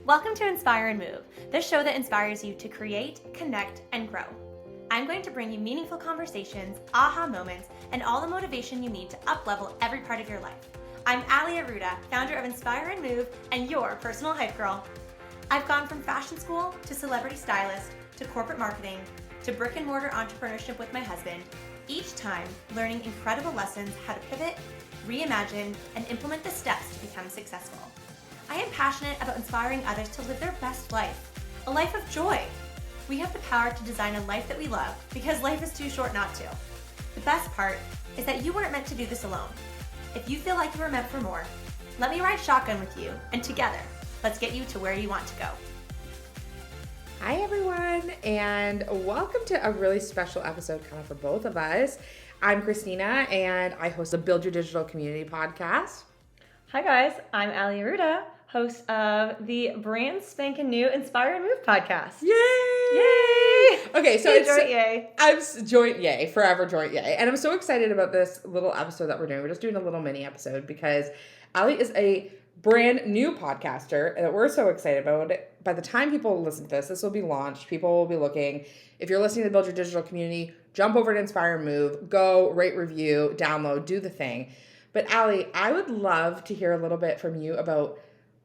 Welcome to Inspire and Move, the show that inspires you to create, connect, and grow. I'm going to bring you meaningful conversations, aha moments, and all the motivation you need to up-level every part of your life. I'm Ali Aruda, founder of Inspire and Move, and your personal hype girl. I've gone from fashion school to celebrity stylist to corporate marketing to brick and mortar entrepreneurship with my husband, each time learning incredible lessons how to pivot, reimagine, and implement the steps to become successful. I am passionate about inspiring others to live their best life, a life of joy. We have the power to design a life that we love because life is too short not to. The best part is that you weren't meant to do this alone. If you feel like you were meant for more, let me ride shotgun with you, and together, let's get you to where you want to go. Hi everyone, and welcome to a really special episode kind of for both of us. I'm Kristina, and I host the Build Your Digital Community podcast. Hi guys, I'm Ali Aruda, host of the brand spanking new Inspire and Move podcast. Yay! Yay! Okay, so it's joint yay. Joint yay, forever joint yay. And I'm so excited about this little episode that we're doing. We're just doing a little mini episode because Ali is a brand new podcaster that we're so excited about. By the time people listen to this will be launched. People will be looking. If you're listening to Build Your Digital Community, jump over to Inspire and Move, go rate, review, download, do the thing. But Ali, I would love to hear a little bit from you about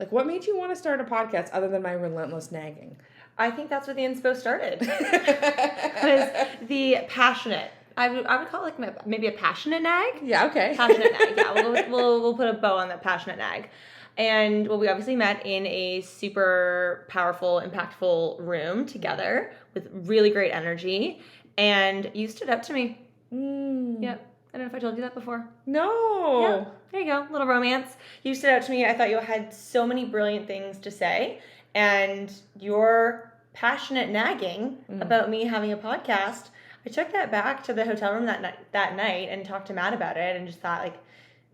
what made you want to start a podcast other than my relentless nagging? I think that's where the inspo started. Was the passionate. I would call it maybe a passionate nag. Yeah, okay. Passionate nag. Yeah, we'll put a bow on that passionate nag. And we obviously met in a super powerful, impactful room together with really great energy. And you stood up to me. Yep. I don't know if I told you that before. No. Yeah, there you go. Little romance. You stood out to me. I thought you had so many brilliant things to say. And your passionate nagging about me having a podcast, I took that back to the hotel room that night and talked to Matt about it and just thought,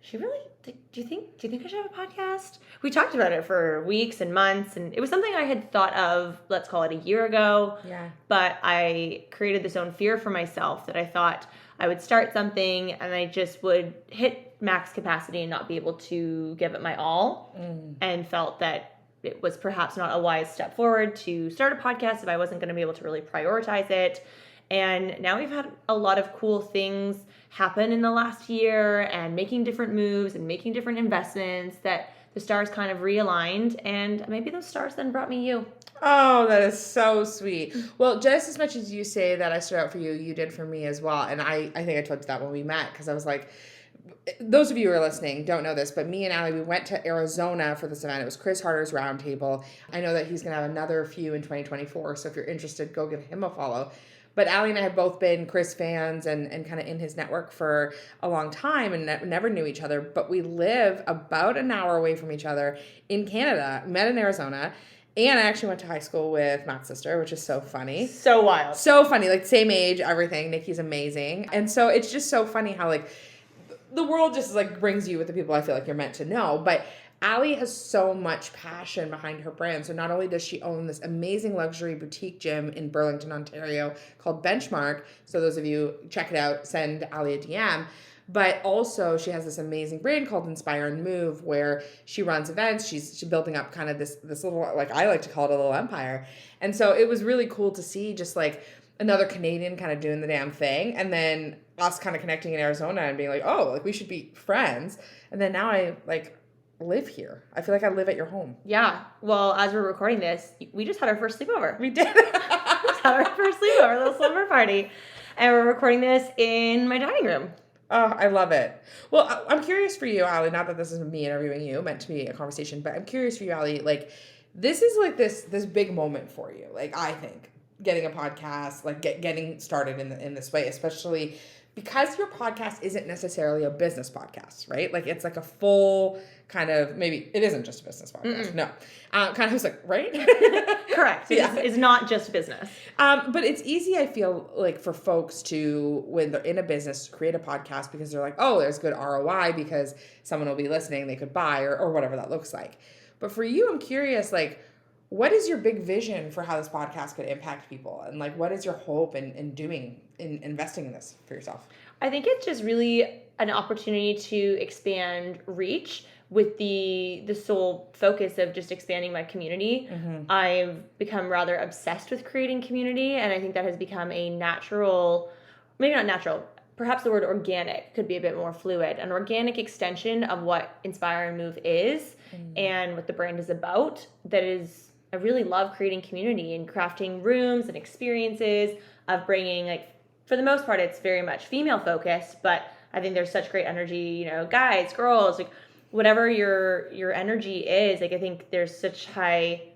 she really, do you think I should have a podcast? We talked about it for weeks and months, and it was something I had thought of, let's call it a year ago. Yeah. But I created this own fear for myself that I thought I would start something and I just would hit max capacity and not be able to give it my all, and felt that it was perhaps not a wise step forward to start a podcast if I wasn't going to be able to really prioritize it. And now we've had a lot of cool things happen in the last year and making different moves and making different investments that the stars kind of realigned, and maybe those stars then brought me you. Oh, that is so sweet. Well, just as much as you say that I stood out for you, you did for me as well. And I think I told you that when we met, because I was like, those of you who are listening don't know this, but me and Ali, we went to Arizona for this event. It was Chris Harder's Roundtable. I know that he's going to have another few in 2024, so if you're interested, go give him a follow. But Ali and I have both been Chris fans and kind of in his network for a long time and never knew each other. But we live about an hour away from each other in Canada, met in Arizona. And I actually went to high school with Matt's sister, which is so funny. So wild. So funny. Same age, everything. Nikki's amazing. And so it's just so funny how the world just brings you with the people I feel like you're meant to know. But Ali has so much passion behind her brand. So not only does she own this amazing luxury boutique gym in Burlington, Ontario called Benchmark. So those of you check it out, send Ali a DM. But also she has this amazing brand called Inspire and Move where she runs events. She's building up kind of this little, I like to call it a little empire. And so it was really cool to see just another Canadian kind of doing the damn thing. And then us kind of connecting in Arizona and being we should be friends. And then now I live here. I feel like I live at your home. Yeah. Well, as we're recording this, we just had our first sleepover. We did. We just had our first sleepover, a little slumber party. And we're recording this in my dining room. Oh, I love it. Well, I'm curious for you, Ali, not that this is me interviewing you, meant to be a conversation, but I'm curious for you, Ali, this is this big moment for you. I think getting a podcast, getting started in this way, especially because your podcast isn't necessarily a business podcast, right? It's a full kind of, maybe it isn't just a business podcast. No. Kind of right? Correct. It's not just business. But it's easy, I feel for folks to, when they're in a business, create a podcast because they're oh, there's good ROI because someone will be listening, they could buy or whatever that looks like. But for you, I'm curious, what is your big vision for how this podcast could impact people? And what is your hope in investing in this for yourself? I think it's just really an opportunity to expand reach with the sole focus of just expanding my community. I've become rather obsessed with creating community, and I think that has become a natural, maybe not natural, perhaps the word organic could be a bit more fluid, an organic extension of what Inspire and Move is and what the brand is about. That is, I really love creating community and crafting rooms and experiences of bringing, like, for the most part, it's very much female focused, but I think there's such great energy, you know, guys, girls, like whatever your energy is, like I think there's such high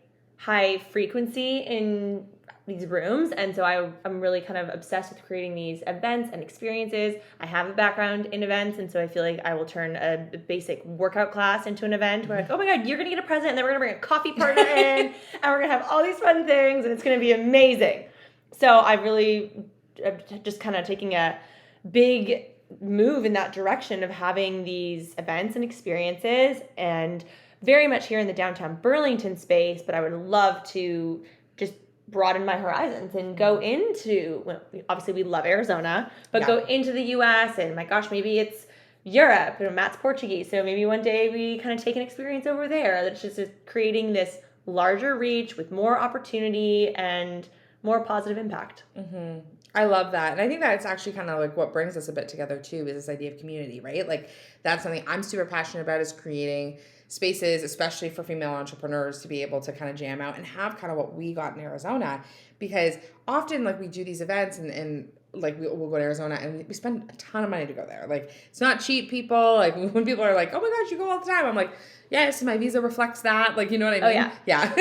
frequency in these rooms, and so I'm really kind of obsessed with creating these events and experiences. I have a background in events, and so I feel like I will turn a basic workout class into an event where like, oh my god, you're gonna get a present, and then we're gonna bring a coffee partner in, and we're gonna have all these fun things, and it's gonna be amazing. So I really just kind of taking a big move in that direction of having these events and experiences, and very much here in the downtown Burlington space, but I would love to just broaden my horizons and go into, well, obviously we love Arizona, but go into the US, and my gosh, maybe it's Europe. You know, Matt's Portuguese, so maybe one day we kind of take an experience over there that's just creating this larger reach with more opportunity and more positive impact. I love that. And I think that it's actually kind of like what brings us a bit together too, is this idea of community, right? Like that's something I'm super passionate about, is creating spaces, especially for female entrepreneurs, to be able to kind of jam out and have kind of what we got in Arizona. Because often like we do these events and like we'll go to Arizona and we spend a ton of money to go there. Like it's not cheap, people. Like when people are like, oh my gosh, you go all the time. I'm like, yes, my visa reflects that. Like, you know what I mean? Oh yeah.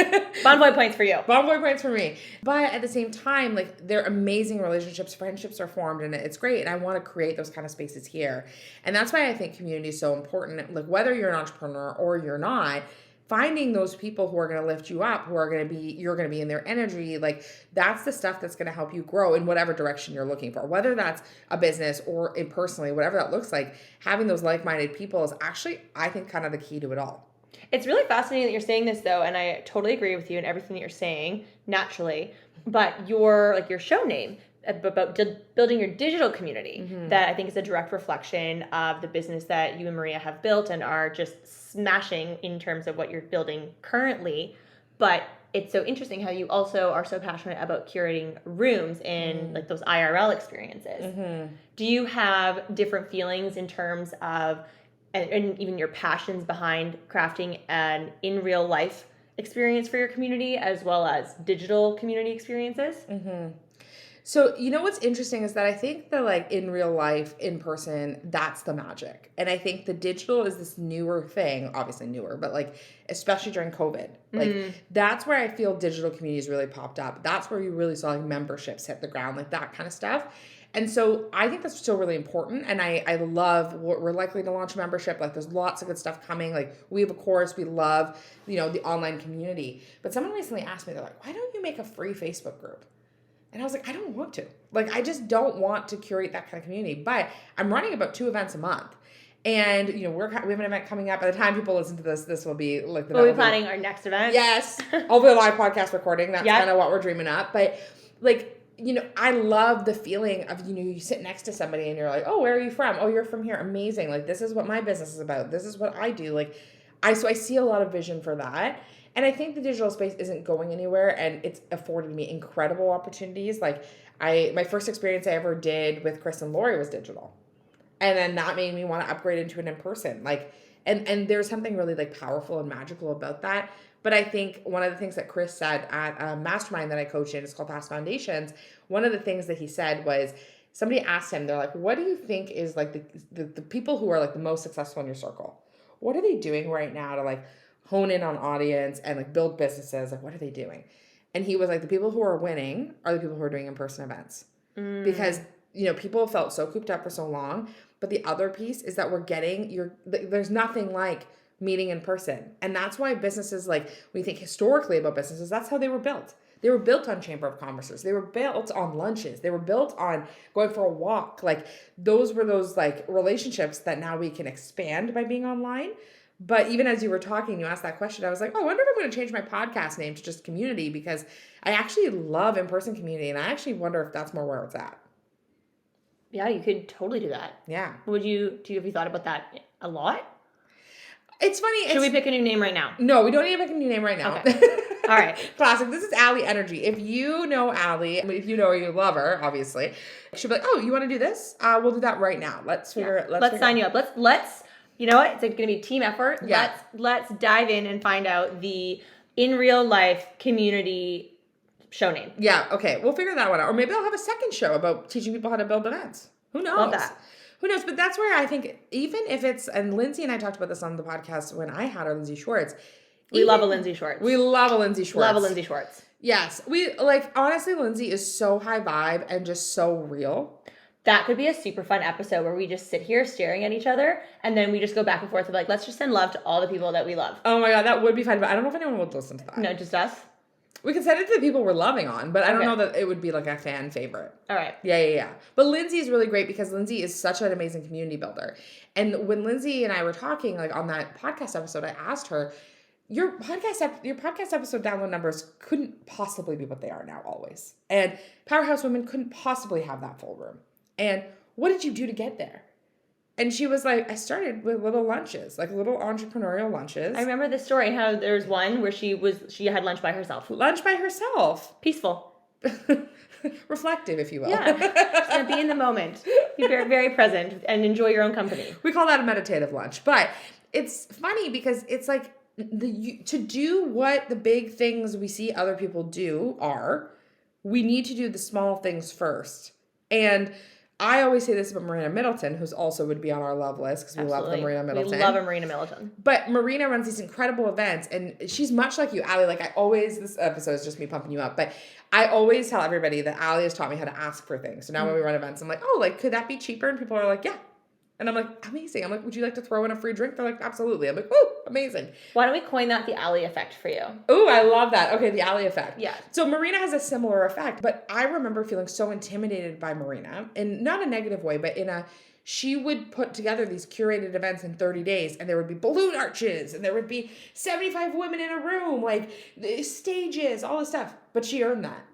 Bonvoy points for you. Bonvoy points for me. But at the same time, like they're amazing relationships, friendships are formed, and it's great. And I want to create those kind of spaces here. And that's why I think community is so important. Like whether you're an entrepreneur or you're not, finding those people who are going to lift you up, who are going to be, you're going to be in their energy, like that's the stuff that's going to help you grow in whatever direction you're looking for, whether that's a business or in personally, whatever that looks like. Having those like-minded people is actually, I think, kind of the key to it all. It's really fascinating that you're saying this, though, and I totally agree with you in everything that you're saying, naturally. But your show name about building your digital community, that I think is a direct reflection of the business that you and Maria have built and are just smashing in terms of what you're building currently. But it's so interesting how you also are so passionate about curating rooms and like those IRL experiences. Do you have different feelings in terms of, and even your passions behind crafting an in real life experience for your community as well as digital community experiences? So, you know what's interesting is that I think that like in real life, in person, that's the magic. And I think the digital is this newer thing, obviously newer, but like especially during COVID. Like that's where I feel digital communities really popped up. That's where you really saw like memberships hit the ground, like that kind of stuff. And so I think that's still really important. And I love what we're likely to launch a membership. Like there's lots of good stuff coming. Like we have a course, we love, you know, the online community. But someone recently asked me, they're like, why don't you make a free Facebook group? And I was like, I don't want to. Like, I just don't want to curate that kind of community. But I'm running about 2 events a month. And, you know, we have an event coming up. By the time people listen to this will be like the... We'll be planning our next event. Yes. I'll be a live podcast recording. That's kind of what we're dreaming up. But, like, you know, I love the feeling of, you know, you sit next to somebody and you're like, oh, where are you from? Oh, you're from here. Amazing. Like, this is what my business is about. This is what I do. Like, so I see a lot of vision for that. And I think the digital space isn't going anywhere, and it's afforded me incredible opportunities. Like my first experience I ever did with Chris and Lori was digital. And then that made me want to upgrade into an in-person. Like, and there's something really like powerful and magical about that. But I think one of the things that Chris said at a mastermind that I coach in, it's called Past Foundations. One of the things that he said was, somebody asked him, they're like, what do you think is like the people who are like the most successful in your circle? What are they doing right now to like hone in on audience and like build businesses? Like, what are they doing? And he was like, the people who are winning are the people who are doing in-person events. Because, you know, people felt so cooped up for so long. But the other piece is that there's nothing like meeting in person. And that's why businesses, like, when you think historically about businesses, that's how they were built. They were built on chamber of commerces. They were built on lunches. They were built on going for a walk. Like, those were those like relationships that now we can expand by being online. But even as you were talking, you asked that question, I was like, oh, I wonder if I'm going to change my podcast name to just community, because I actually love in-person community, and I actually wonder if that's more where it's at. Yeah, you could totally do that. Yeah. Have you thought about that a lot? It's funny. Should we pick a new name right now? No, we don't need to pick a new name right now. Okay. All right. Classic. This is Allie energy. If you know Allie, if you know her, you love her, obviously. She'll be like, oh, you want to do this? We'll do that right now. Let's figure it. Let's sign you up. Let's. You know what? It's going to be a team effort. Yeah. Let's dive in and find out the in real life community show name. Yeah. Okay. We'll figure that one out. Or maybe I'll have a second show about teaching people how to build events. Who knows? Love that. Who knows? But that's where I think, even if it's, and Lindsay and I talked about this on the podcast when I had our Lindsay Schwartz. We love a Lindsay Schwartz. We love a Lindsay Schwartz. Love a Lindsay Schwartz. Yes. Honestly, Lindsay is so high vibe and just so real. That could be a super fun episode where we just sit here staring at each other and then we just go back and forth of like, let's just send love to all the people that we love. Oh my God, that would be fun. But I don't know if anyone would listen to that. No, just us? We could send it to the people we're loving on, but I don't know that it would be like a fan favorite. All right. Yeah. But Lindsay is really great because Lindsay is such an amazing community builder. And when Lindsay and I were talking, like on that podcast episode, I asked her, your podcast episode download numbers couldn't possibly be what they are now always. And Powerhouse Women couldn't possibly have that full room. And what did you do to get there? And she was like, I started with little lunches, like little entrepreneurial lunches. I remember this story, how there was one where she had lunch by herself. Lunch by herself. Peaceful. Reflective, if you will. Yeah. Just gonna be in the moment. Be very, very present and enjoy your own company. We call that a meditative lunch. But it's funny because it's like to do what the big things we see other people do are, we need to do the small things first. And I always say this about Marina Middleton, who's also would be on our love list because we love the Marina Middleton. We love a Marina Middleton. But Marina runs these incredible events, and she's much like you, Allie. Like this episode is just me pumping you up, but I always tell everybody that Allie has taught me how to ask for things. So now when we run events, I'm like, oh, like, could that be cheaper? And people are like, yeah. And I'm like, amazing. I'm like, would you like to throw in a free drink? They're like, absolutely. I'm like, woo, amazing. Why don't we coin that the Allie effect for you? Ooh, I love that. Okay, the Allie effect. Yeah. So Marina has a similar effect, but I remember feeling so intimidated by Marina, in not a negative way, but she would put together these curated events in 30 days, and there would be balloon arches, and there would be 75 women in a room, like stages, all this stuff. But she earned that.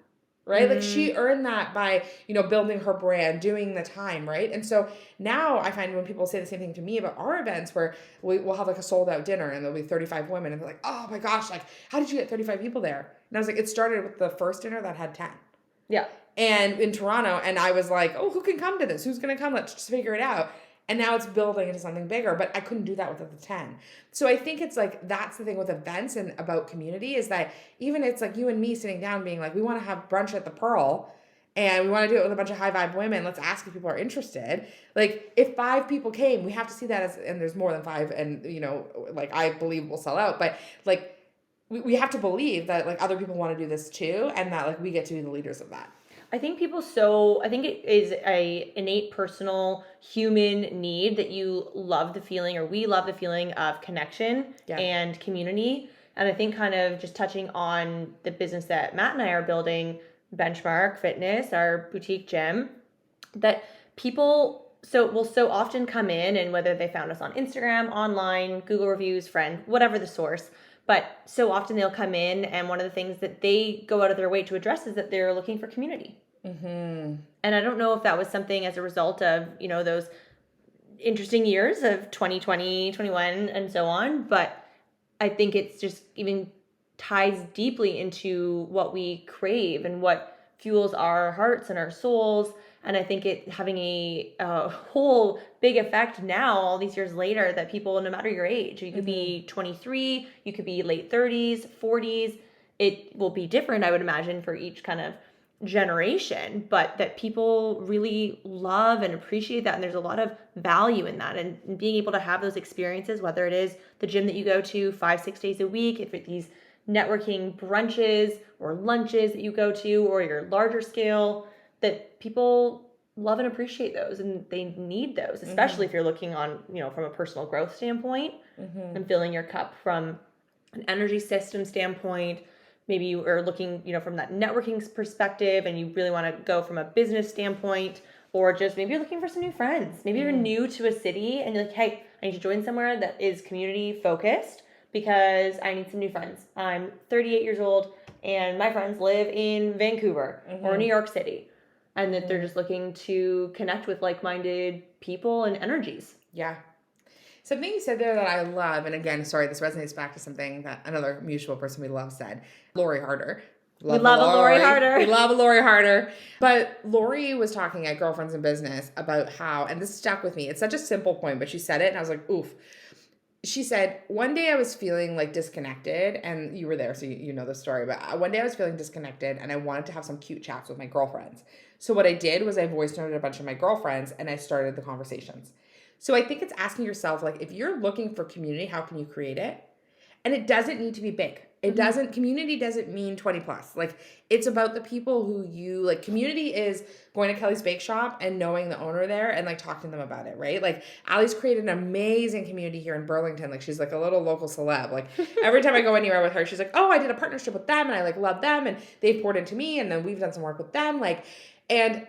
Right? Like she earned that by, building her brand, doing the time, right? And so now I find when people say the same thing to me about our events where we'll have like a sold out dinner and there'll be 35 women and they're like, oh my gosh, like how did you get 35 people there? And I was like, it started with the first dinner that had 10. Yeah. And in Toronto, and I was like, oh, who can come to this? Who's going to come? Let's just figure it out. And now it's building into something bigger, but I couldn't do that without the 10. So I think it's like, that's the thing with events and about community is that even it's like you and me sitting down being like, we want to have brunch at the Pearl and we want to do it with a bunch of high vibe women. Let's ask if people are interested. Like if 5 people came, we have to see that as, and there's more than 5 and like I believe we'll sell out, but like we have to believe that like other people want to do this too. And that like we get to be the leaders of that. I think it is a innate personal human need that you love the feeling, or we love the feeling of connection and community. And I think kind of just touching on the business that Matt and I are building, Benchmark Fitness, our boutique gym, that people will so often come in, and whether they found us on Instagram, online, Google reviews, friend, whatever the source, but so often they'll come in, and one of the things that they go out of their way to address is that they're looking for community. Mm-hmm. And I don't know if that was something as a result of, those interesting years of 2020, 21, and so on. But I think it's just even ties deeply into what we crave and what fuels our hearts and our souls. And I think it having a whole big effect now, all these years later, that people, no matter your age, you could be 23, you could be late 30s, 40s. It will be different, I would imagine, for each kind of generation, but that people really love and appreciate that. And there's a lot of value in that. And being able to have those experiences, whether it is the gym that you go to 5-6 days a week, if it's these networking brunches or lunches that you go to, or your larger scale, that people love and appreciate those, and they need those, especially if you're looking on, from a personal growth standpoint and filling your cup from an energy system standpoint. Maybe you are looking, from that networking perspective, and you really want to go from a business standpoint, or just maybe you're looking for some new friends. Maybe you're new to a city and you're like, hey, I need to join somewhere that is community focused because I need some new friends. I'm 38 years old and my friends live in Vancouver or New York City. and that they're just looking to connect with like-minded people and energies. Yeah. Something you said there that I love, and again, sorry, this resonates back to something that another mutual person we love said, Lori Harder. We love a Lori Harder. We love a Lori Harder. But Lori was talking at Girlfriends in Business about how, and this stuck with me. It's such a simple point, but she said it and I was like, oof. She said, one day I was feeling like disconnected, and you were there, so you know the story, but one day I was feeling disconnected and I wanted to have some cute chats with my girlfriends. So what I did was I voice noted a bunch of my girlfriends and I started the conversations. So I think it's asking yourself, like, if you're looking for community, how can you create it? And it doesn't need to be big. It doesn't, community doesn't mean 20 plus. Like, it's about the people who you, like, community is going to Kelly's Bake Shop and knowing the owner there and, like, talking to them about it, right? Like, Allie's created an amazing community here in Burlington. Like, she's, like, a little local celeb. Like, every time I go anywhere with her, she's like, oh, I did a partnership with them and I, like, love them and they've poured into me and then we've done some work with them. Like,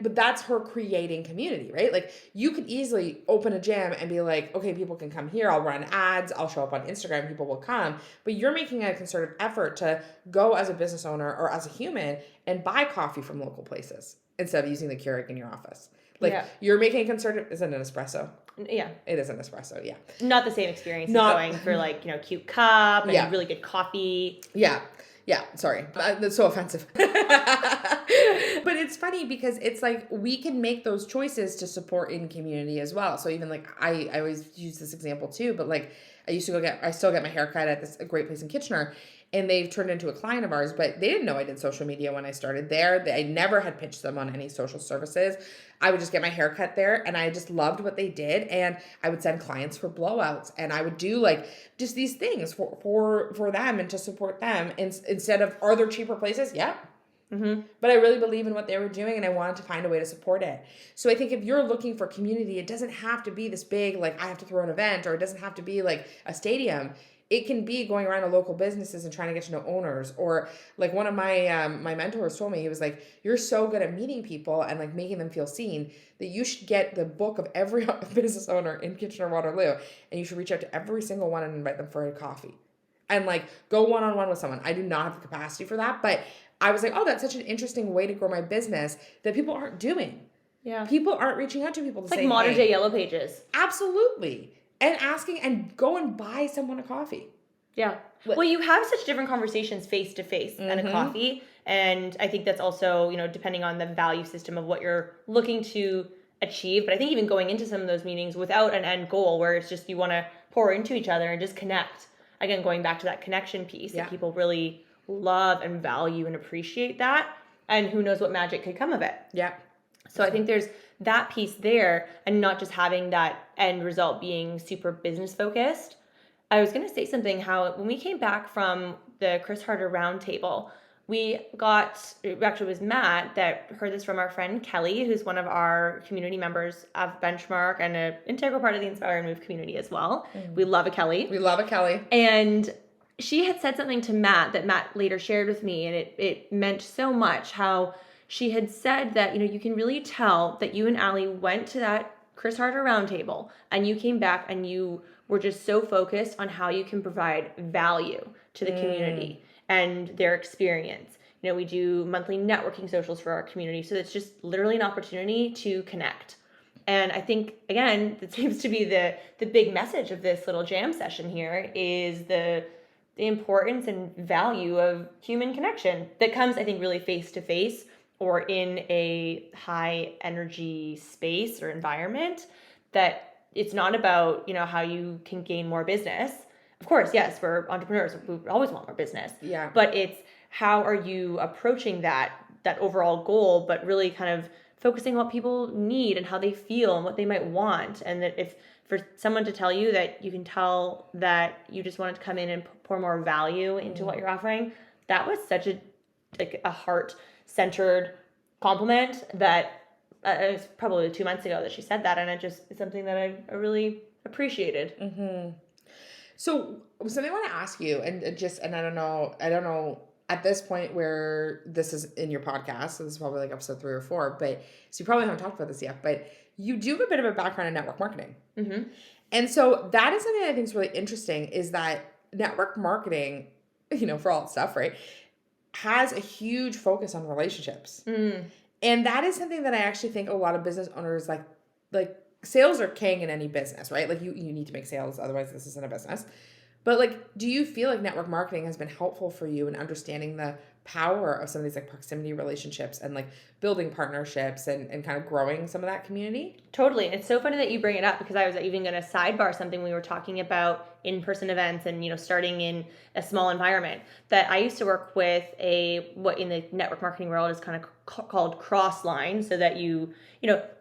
but that's her creating community, right? Like, you could easily open a gym and be like, okay, people can come here. I'll run ads. I'll show up on Instagram. People will come. But you're making a concerted effort to go as a business owner or as a human and buy coffee from local places instead of using the Keurig in your office. Like, you're making a concerted, is it an espresso? Yeah. It is an espresso, yeah. Not the same experience as going for, like, you know, cute cup and really good coffee. Yeah. Yeah, sorry. That's so offensive. But it's funny because it's like we can make those choices to support in community as well. So even like I always use this example too, but like I still get my haircut at this a great place in Kitchener, and they've turned into a client of ours, but they didn't know I did social media when I started there. I never had pitched them on any social services. I would just get my hair cut there and I just loved what they did. And I would send clients for blowouts and I would do like just these things for them and to support them instead of, are there cheaper places? Yeah. Mm-hmm. But I really believe in what they were doing and I wanted to find a way to support it. So I think if you're looking for community, it doesn't have to be this big, like I have to throw an event, or it doesn't have to be like a stadium. It can be going around to local businesses and trying to get to know owners. Or like one of my my mentors told me, he was like, you're so good at meeting people and like making them feel seen that you should get the book of every business owner in Kitchener-Waterloo and you should reach out to every single one and invite them for a coffee. And like go one-on-one with someone. I do not have the capacity for that, but I was like, oh, that's such an interesting way to grow my business that people aren't doing. Yeah. People aren't reaching out to people to say, like like modern day Yellow Pages. Absolutely. And asking and go and buy someone a coffee. Yeah. Well, you have such different conversations face to face and a coffee. And I think that's also, you know, depending on the value system of what you're looking to achieve. But I think even going into some of those meetings without an end goal where it's just you want to pour into each other and just connect. Again, going back to that connection piece that people really love and value and appreciate that. And who knows what magic could come of it. Yeah. So I think there's that piece there and not just having that end result being super business focused. I was going to say something how when we came back from the Chris Harder roundtable, it was Matt that heard this from our friend Kelly, who's one of our community members of Benchmark and an integral part of the Inspire and Move community as well. We love a Kelly. We love a Kelly. And she had said something to Matt that Matt later shared with me, and it meant so much how she had said that, you know, you can really tell that you and Allie went to that Chris Harder roundtable and you came back and you were just so focused on how you can provide value to the community and their experience. You know, we do monthly networking socials for our community, so it's just literally an opportunity to connect. And I think, again, that seems to be the big message of this little jam session here is the importance and value of human connection that comes, I think, really face to face or in a high energy space or environment, that it's not about, you know, how you can gain more business. Of course, yes, we're entrepreneurs. We always want more business. Yeah. But it's how are you approaching that overall goal, but really kind of focusing on what people need and how they feel and what they might want. And that if for someone to tell you that you can tell that you just wanted to come in and pour more value into what you're offering, that was such a heart-centered compliment that it was probably 2 months ago that she said that, and it's something that I really appreciated. Mm-hmm. So something I want to ask you, and I don't know at this point where this is in your podcast, so this is probably like episode 3 or 4, but so you probably haven't talked about this yet, but you do have a bit of a background in network marketing. Mm-hmm. And so that is something I think is really interesting, is that network marketing, you know, for all its stuff, right, has a huge focus on relationships. And that is something that I actually think a lot of business owners like sales are king in any business, right? Like you need to make sales, otherwise this isn't a business. But like, do you feel like network marketing has been helpful for you in understanding the power of some of these like proximity relationships and like building partnerships and kind of growing some of that community? Totally. And it's so funny that you bring it up, because I was even going to sidebar something we were talking about in-person events and, starting in a small environment, that I used to work with what in the network marketing world is kind of called cross line, so that you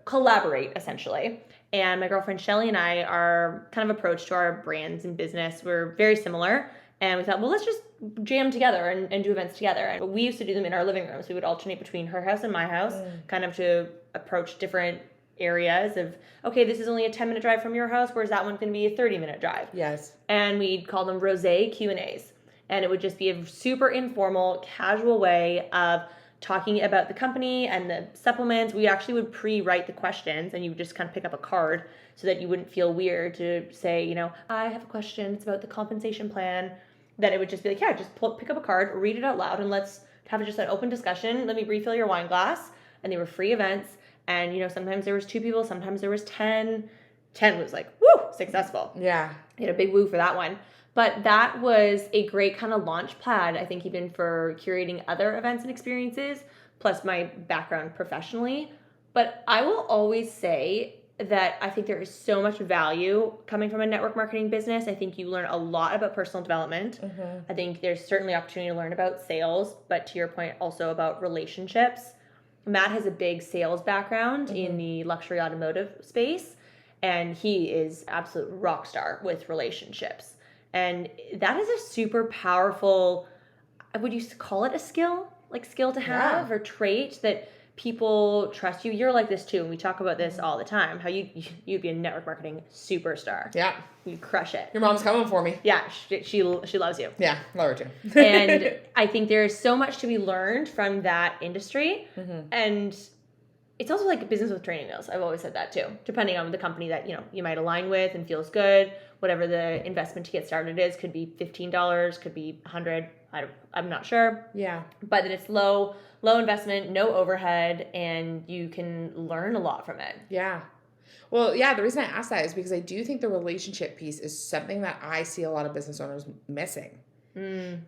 collaborate essentially. And my girlfriend Shelly and I, our kind of approach to our brands and business were very similar. And we thought, well, let's just jam together and do events together. And we used to do them in our living rooms. We would alternate between her house and my house, kind of to approach different areas of, okay, this is only a 10-minute drive from your house, whereas that one's going to be a 30-minute drive. Yes. And we'd call them rosé Q&As. And it would just be a super informal, casual way of talking about the company and the supplements. We actually would pre-write the questions, and you would just kind of pick up a card so that you wouldn't feel weird to say, I have a question, it's about the compensation plan. That it would just be like, yeah, just pick up a card, read it out loud, and let's have just an open discussion. Let me refill your wine glass. And they were free events. And, sometimes there was 2 people, sometimes there was 10. 10 was like, woo, successful. Yeah. You had a big woo for that one. But that was a great kind of launch pad, I think, even for curating other events and experiences, plus my background professionally. But I will always say that I think there is so much value coming from a network marketing business. I think you learn a lot about personal development. I think there's certainly opportunity to learn about sales, but to your point, also about relationships. Matt has a big sales background in the luxury automotive space, and he is absolute rock star with relationships. And that is a super powerful, would you call it a skill? Like skill to have or trait that people trust you. You're like this too, and we talk about this all the time, how you'd be a network marketing superstar. Yeah. You crush it. Your mom's coming for me. Yeah, she loves you. Yeah, love her too. And I think there's so much to be learned from that industry. And it's also like a business with training wheels. I've always said that too, depending on the company that you might align with and feels good. Whatever the investment to get started is, could be $15, could be $100. I'm not sure. Yeah. But that it's low investment, no overhead, and you can learn a lot from it. Yeah. Well, yeah, the reason I asked that is because I do think the relationship piece is something that I see a lot of business owners missing.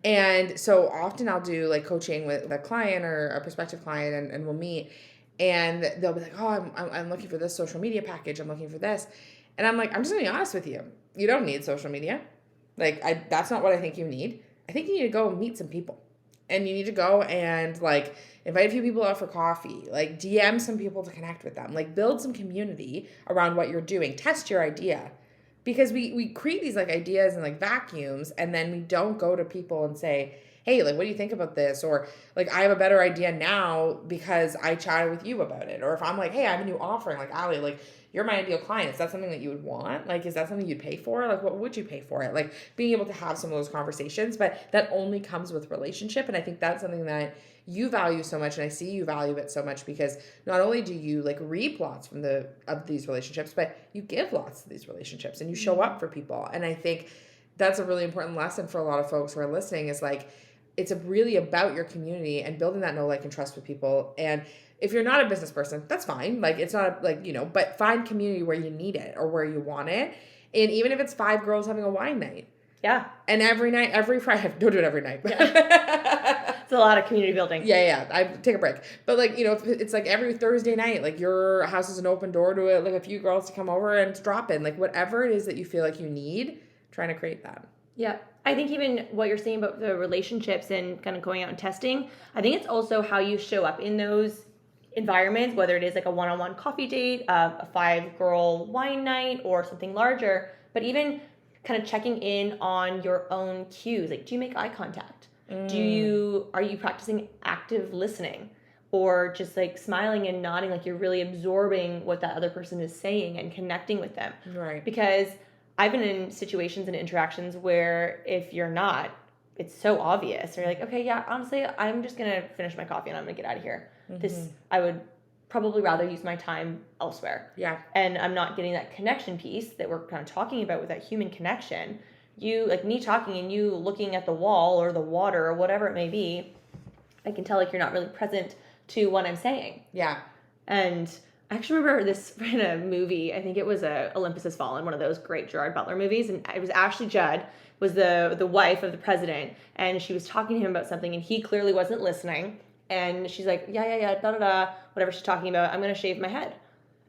And so often I'll do like coaching with a client or a prospective client, and we'll meet, and they'll be like, oh, I'm looking for this social media package. I'm looking for this. And I'm like, I'm just going to be honest with you. You don't need social media. Like, that's not what I think you need. I think you need to go meet some people. And you need to go and, like, invite a few people out for coffee. Like, DM some people to connect with them. Like, build some community around what you're doing. Test your idea. Because we create these, like, ideas and, like, vacuums, and then we don't go to people and say, hey, like, what do you think about this? Or, like, I have a better idea now because I chatted with you about it. Or if I'm like, hey, I have a new offering, like, Allie, like, you're my ideal client. Is that something that you would want? Like, is that something you'd pay for? Like, what would you pay for it? Like, being able to have some of those conversations, but that only comes with relationship. And I think that's something that you value so much, and I see you value it so much, because not only do you like reap lots of these relationships, but you give lots of these relationships, and you show up for people. And I think that's a really important lesson for a lot of folks who are listening, is like, it's really about your community and building that know, like, and trust with people. And if you're not a business person, that's fine. Like, it's not like, but find community where you need it or where you want it. And even if it's 5 girls having a wine night. Yeah. And every Friday, don't do it every night. Yeah. It's a lot of community building. Yeah. I take a break. But like, if it's like every Thursday night, like your house is an open door to it, like a few girls to come over and drop in, like whatever it is that you feel like you need, trying to create that. Yeah. I think even what you're saying about the relationships and kind of going out and testing, I think it's also how you show up in those environments, whether it is like a one-on-one coffee date, a 5-girl wine night, or something larger, but even kind of checking in on your own cues. Like, do you make eye contact? Are you practicing active listening, or just like smiling and nodding, like you're really absorbing what that other person is saying and connecting with them? Right. Because I've been in situations and interactions where if you're not, it's so obvious. Or you're like, okay, yeah, honestly, I'm just going to finish my coffee and I'm going to get out of here. I would probably rather use my time elsewhere. Yeah. And I'm not getting that connection piece that we're kind of talking about with that human connection. You, like me talking and you looking at the wall or the water or whatever it may be, I can tell like you're not really present to what I'm saying. Yeah. And I actually remember this in a movie. I think it was Olympus Has Fallen, one of those great Gerard Butler movies. And it was Ashley Judd was the wife of the president. And she was talking to him about something and he clearly wasn't listening. And she's like, yeah, da-da-da, whatever she's talking about, I'm going to shave my head.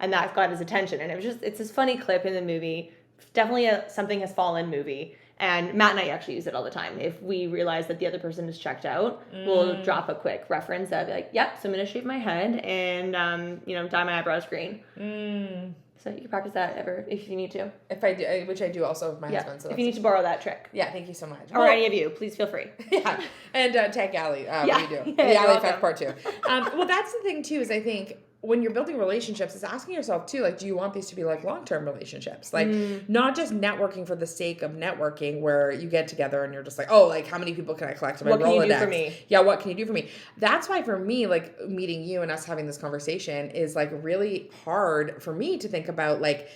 And that got his attention. And it's this funny clip in the movie. Definitely a Something Has Fallen movie. And Matt and I actually use it all the time. If we realize that the other person is checked out, we'll drop a quick reference that be like, yep, so I'm going to shave my head and, dye my eyebrows green. So you can practice that if you need to. If I do, which I do also with my husband. So if you need to borrow that trick. Yeah, thank you so much. Or any of you, please feel free. Yeah, and tag Allie when you do. Yeah, the Allie welcome. Effect Part 2. Well, that's the thing too, is I think when you're building relationships, it's asking yourself too, like, do you want these to be like long-term relationships? Like, not just networking for the sake of networking where you get together and you're just like, oh, like, how many people can I collect in my Rolodex? What can you do for me? Yeah, what can you do for me? That's why for me, like, meeting you and us having this conversation is like really hard for me to think about, like,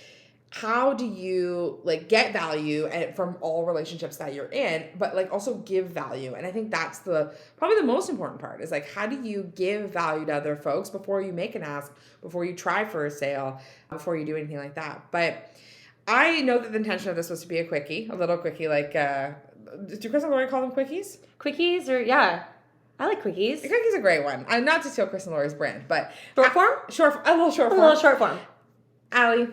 how do you like get value from all relationships that you're in, but like also give value? And I think that's probably the most important part is like, how do you give value to other folks before you make an ask, before you try for a sale, before you do anything like that? But I know that the intention of this was to be a little quickie, like, do Chris and Lori call them quickies? Quickies I like quickies. A quickie is a great one. I'm not to steal Chris and Lori's brand, but Short form? A little short form. A little short form. Allie,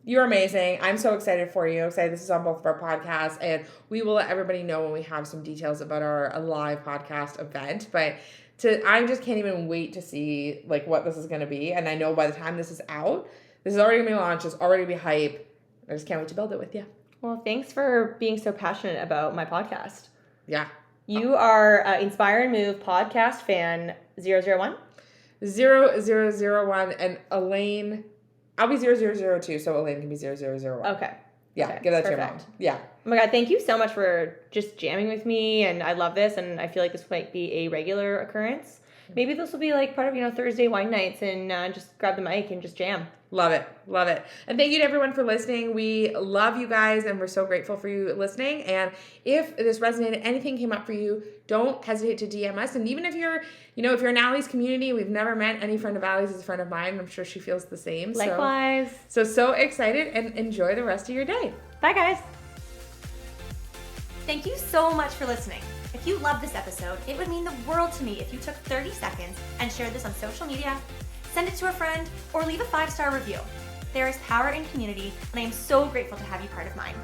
you're amazing. I'm so excited for you. Excited this is on both of our podcasts, and we will let everybody know when we have some details about our live podcast event. But I just can't even wait to see like what this is going to be. And I know by the time this is out, this is already going to be launched. It's already going to be hype. I just can't wait to build it with you. Well, thanks for being so passionate about my podcast. Yeah. You are Inspire and Move podcast fan 001? 0001, and Elaine, I'll be 0002, so Elaine can be 0001. Okay. Yeah, Okay, give that to your perfect. mom. Yeah. Oh my God, thank you so much for just jamming with me, and I love this, and I feel like this might be a regular occurrence. Maybe this will be like part of, Thursday wine nights and just grab the mic and just jam. Love it. Love it. And thank you to everyone for listening. We love you guys and we're so grateful for you listening. And if this resonated, anything came up for you, don't hesitate to DM us. And even if you're, if you're in Allie's community, we've never met any friend of Allie's is a friend of mine. I'm sure she feels the same. Likewise. So excited and enjoy the rest of your day. Bye, guys. Thank you so much for listening. If you loved this episode, it would mean the world to me if you took 30 seconds and shared this on social media, send it to a friend, or leave a 5-star review. There is power in community, and I am so grateful to have you part of mine.